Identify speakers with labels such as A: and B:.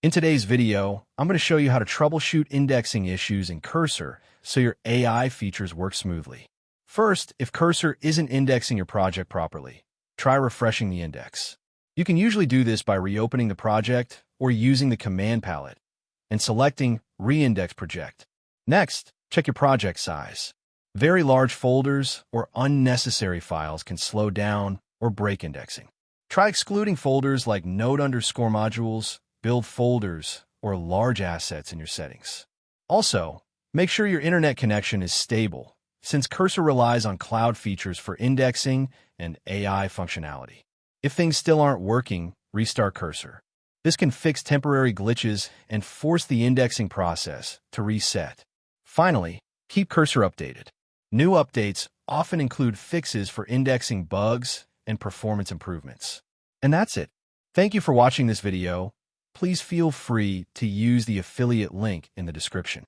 A: In today's video, I'm going to show you how to troubleshoot indexing issues in Cursor so your AI features work smoothly. First, if Cursor isn't indexing your project properly, try refreshing the index. You can usually do this by reopening the project or using the command palette and selecting Reindex Project. Next, check your project size. Very large folders or unnecessary files can slow down or break indexing. Try excluding folders like node_modules, build folders, or large assets in your settings. Also, make sure your internet connection is stable, since Cursor relies on cloud features for indexing and AI functionality. If things still aren't working, restart Cursor. This can fix temporary glitches and force the indexing process to reset. Finally, keep Cursor updated. New updates often include fixes for indexing bugs and performance improvements. And that's it. Thank you for watching this video. Please feel free to use the affiliate link in the description.